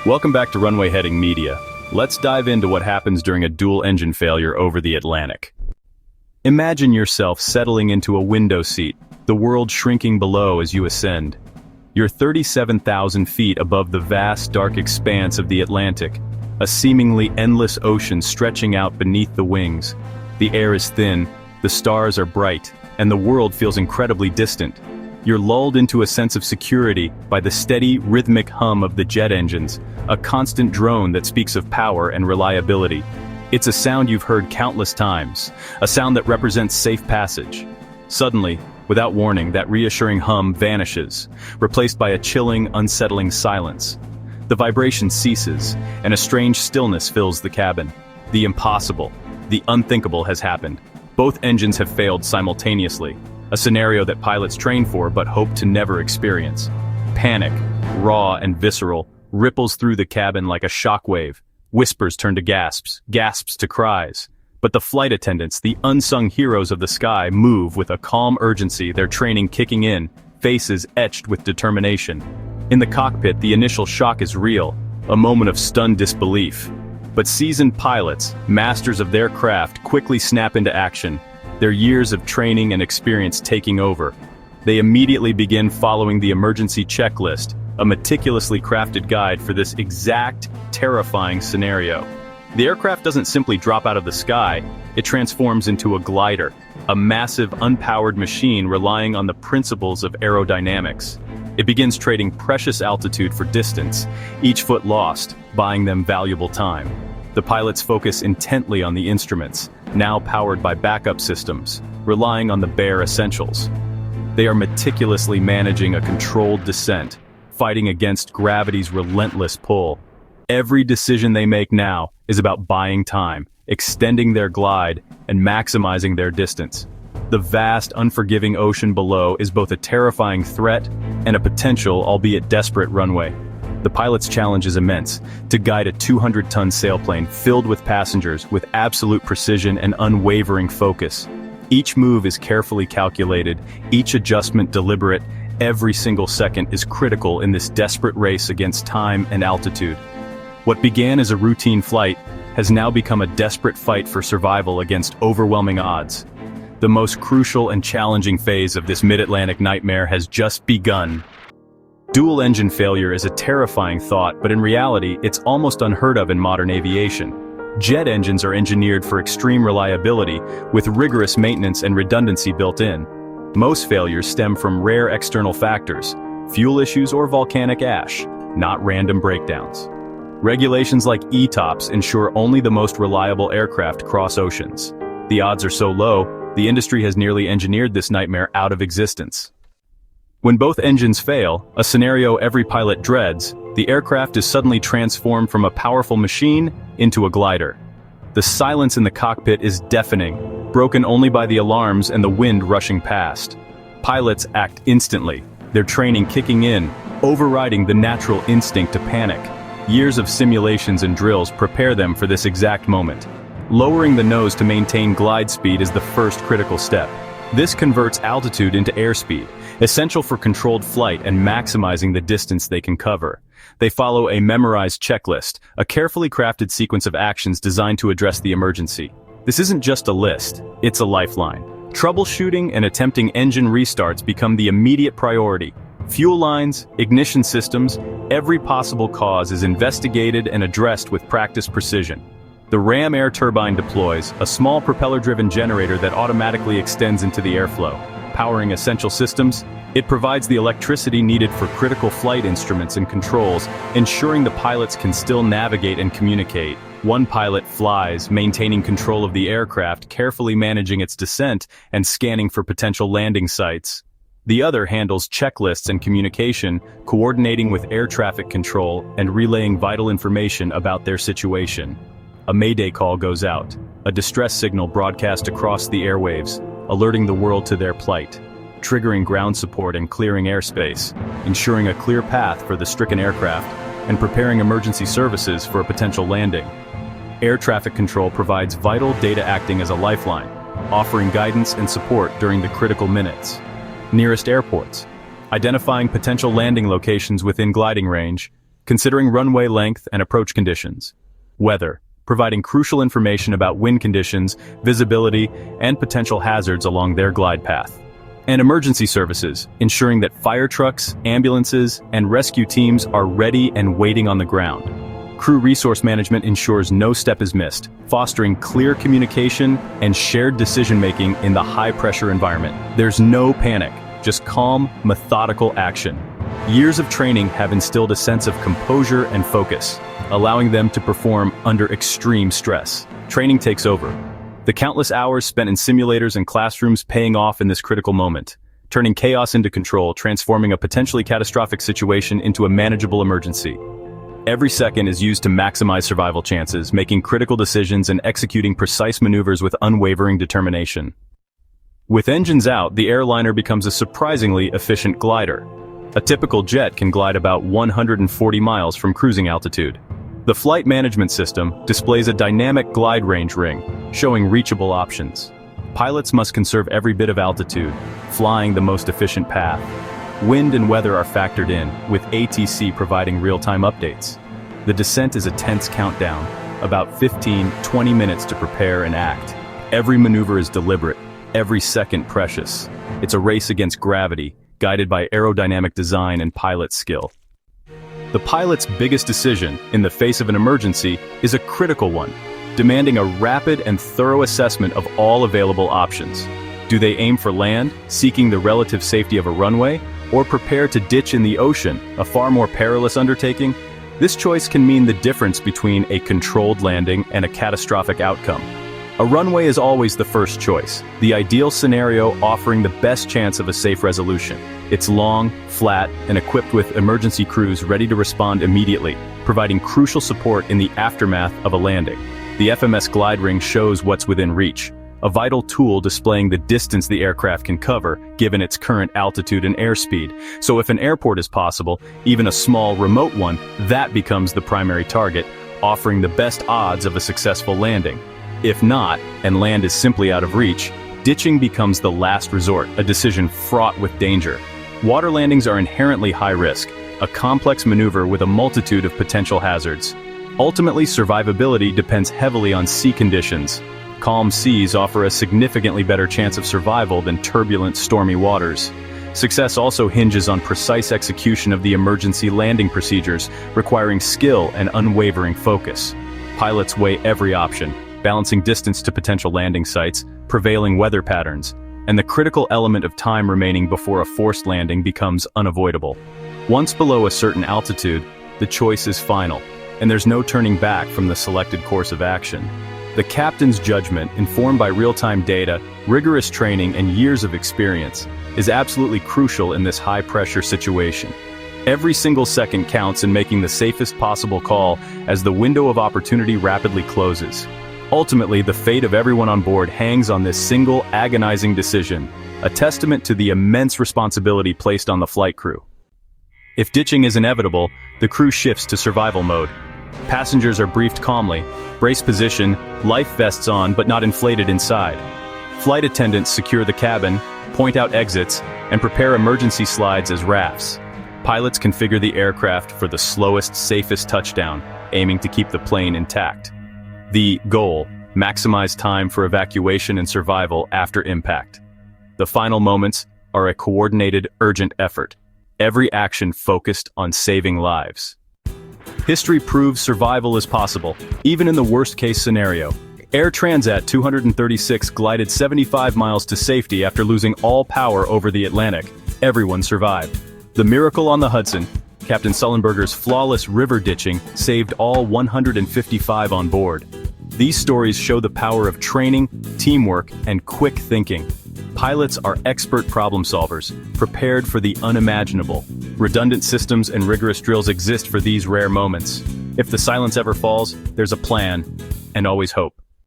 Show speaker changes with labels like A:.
A: Welcome back to Runway Heading Media. Let's dive into what happens during a dual-engine failure over the Atlantic. Imagine yourself settling into a window seat, the world shrinking below as you ascend. You're 37,000 feet above the vast, dark expanse of the Atlantic, a seemingly endless ocean stretching out beneath the wings. The air is thin, the stars are bright, and the world feels incredibly distant. You're lulled into a sense of security by the steady, rhythmic hum of the jet engines, a constant drone that speaks of power and reliability. It's a sound you've heard countless times, a sound that represents safe passage. Suddenly, without warning, that reassuring hum vanishes, replaced by a chilling, unsettling silence. The vibration ceases, and a strange stillness fills the cabin. The impossible, the unthinkable has happened. Both engines have failed simultaneously, a scenario that pilots train for but hope to never experience. Panic, raw and visceral, ripples through the cabin like a shockwave. Whispers turn to gasps, gasps to cries. But the flight attendants, the unsung heroes of the sky, move with a calm urgency, their training kicking in, faces etched with determination. In the cockpit, the initial shock is real, a moment of stunned disbelief. But seasoned pilots, masters of their craft, quickly snap into action, their years of training and experience taking over. They immediately begin following the emergency checklist, a meticulously crafted guide for this exact, terrifying scenario. The aircraft doesn't simply drop out of the sky, it transforms into a glider, a massive, unpowered machine relying on the principles of aerodynamics. It begins trading precious altitude for distance, each foot lost, buying them valuable time. The pilots focus intently on the instruments, now powered by backup systems, relying on the bare essentials. They are meticulously managing a controlled descent, fighting against gravity's relentless pull. Every decision they make now is about buying time, extending their glide, and maximizing their distance. The vast, unforgiving ocean below is both a terrifying threat and a potential, albeit desperate, runway. The pilot's challenge is immense, to guide a 200-ton sailplane filled with passengers with absolute precision and unwavering focus. Each move is carefully calculated, each adjustment deliberate, every single second is critical in this desperate race against time and altitude. What began as a routine flight has now become a desperate fight for survival against overwhelming odds. The most crucial and challenging phase of this mid-Atlantic nightmare has just begun. Dual-engine failure is a terrifying thought, but in reality, it's almost unheard of in modern aviation. Jet engines are engineered for extreme reliability, with rigorous maintenance and redundancy built in. Most failures stem from rare external factors, fuel issues or volcanic ash, not random breakdowns. Regulations like ETOPS ensure only the most reliable aircraft cross oceans. The odds are so low, the industry has nearly engineered this nightmare out of existence. When both engines fail, a scenario every pilot dreads, the aircraft is suddenly transformed from a powerful machine into a glider. The silence in the cockpit is deafening, broken only by the alarms and the wind rushing past. Pilots act instantly, their training kicking in, overriding the natural instinct to panic. Years of simulations and drills prepare them for this exact moment. Lowering the nose to maintain glide speed is the first critical step. This converts altitude into airspeed, essential for controlled flight and maximizing the distance they can cover. They follow a memorized checklist, a carefully crafted sequence of actions designed to address the emergency. This isn't just a list, it's a lifeline. Troubleshooting and attempting engine restarts become the immediate priority. Fuel lines, ignition systems, every possible cause is investigated and addressed with practiced precision. The ram air turbine deploys, a small propeller-driven generator that automatically extends into the airflow. Powering essential systems, it provides the electricity needed for critical flight instruments and controls, ensuring the pilots can still navigate and communicate. One pilot flies, maintaining control of the aircraft, carefully managing its descent and scanning for potential landing sites. The other handles checklists and communication, coordinating with air traffic control and relaying vital information about their situation. A mayday call goes out, a distress signal broadcast across the airwaves, alerting the world to their plight, triggering ground support and clearing airspace, ensuring a clear path for the stricken aircraft, and preparing emergency services for a potential landing. Air traffic control provides vital data acting as a lifeline, offering guidance and support during the critical minutes. Nearest airports, identifying potential landing locations within gliding range, considering runway length and approach conditions. Weather, providing crucial information about wind conditions, visibility, and potential hazards along their glide path. And emergency services, ensuring that fire trucks, ambulances, and rescue teams are ready and waiting on the ground. Crew resource management ensures no step is missed, fostering clear communication and shared decision-making in the high-pressure environment. There's no panic, just calm, methodical action. Years of training have instilled a sense of composure and focus, allowing them to perform under extreme stress. Training takes over. The countless hours spent in simulators and classrooms paying off in this critical moment, turning chaos into control, transforming a potentially catastrophic situation into a manageable emergency. Every second is used to maximize survival chances, making critical decisions and executing precise maneuvers with unwavering determination. With engines out, the Airliner becomes a surprisingly efficient glider. A typical jet can glide about 140 miles from cruising altitude. The flight management system displays a dynamic glide range ring, showing reachable options. Pilots must conserve every bit of altitude, flying the most efficient path. Wind and weather are factored in, with ATC providing real-time updates. The descent is a tense countdown, about 15-20 minutes to prepare and act. Every maneuver is deliberate, every second precious. It's a race against gravity, guided by aerodynamic design and pilot skill. The pilot's biggest decision in the face of an emergency is a critical one, demanding a rapid and thorough assessment of all available options. Do they aim for land, seeking the relative safety of a runway, or prepare to ditch in the ocean, a far more perilous undertaking? This choice can mean the difference between a controlled landing and a catastrophic outcome. A runway is always the first choice, the ideal scenario offering the best chance of a safe resolution. It's long, flat, and equipped with emergency crews ready to respond immediately, providing crucial support in the aftermath of a landing. The FMS glide ring shows what's within reach, a vital tool displaying the distance the aircraft can cover given its current altitude and airspeed. So if an airport is possible, even a small, remote one, that becomes the primary target, offering the best odds of a successful landing. If not, and land is simply out of reach, ditching becomes the last resort, a decision fraught with danger. Water landings are inherently high risk, a complex maneuver with a multitude of potential hazards. Ultimately, survivability depends heavily on sea conditions. Calm seas offer a significantly better chance of survival than turbulent, stormy waters. Success also hinges on precise execution of the emergency landing procedures, requiring skill and unwavering focus. Pilots weigh every option, balancing distance to potential landing sites, prevailing weather patterns, and the critical element of time remaining before a forced landing becomes unavoidable. Once below a certain altitude, the choice is final, and there's no turning back from the selected course of action. The captain's judgment, informed by real-time data, rigorous training, and years of experience, is absolutely crucial in this high-pressure situation. Every single second counts in making the safest possible call as the window of opportunity rapidly closes. Ultimately, the fate of everyone on board hangs on this single, agonizing decision, a testament to the immense responsibility placed on the flight crew. If ditching is inevitable, the crew shifts to survival mode. Passengers are briefed calmly, brace position, life vests on but not inflated inside. Flight attendants secure the cabin, point out exits, and prepare emergency slides as rafts. Pilots configure the aircraft for the slowest, safest touchdown, aiming to keep the plane intact. The goal: maximize time for evacuation and survival after impact. The final moments are a coordinated, urgent effort, every action focused on saving lives. History proves survival is possible, even in the worst-case scenario. Air Transat 236 glided 75 miles to safety after losing all power over the Atlantic. Everyone survived. The Miracle on the Hudson, Captain Sullenberger's flawless river ditching, saved all 155 on board. These stories show the power of training, teamwork, and quick thinking. Pilots are expert problem solvers, prepared for the unimaginable. Redundant systems and rigorous drills exist for these rare moments. If the silence ever falls, there's a plan, and always hope.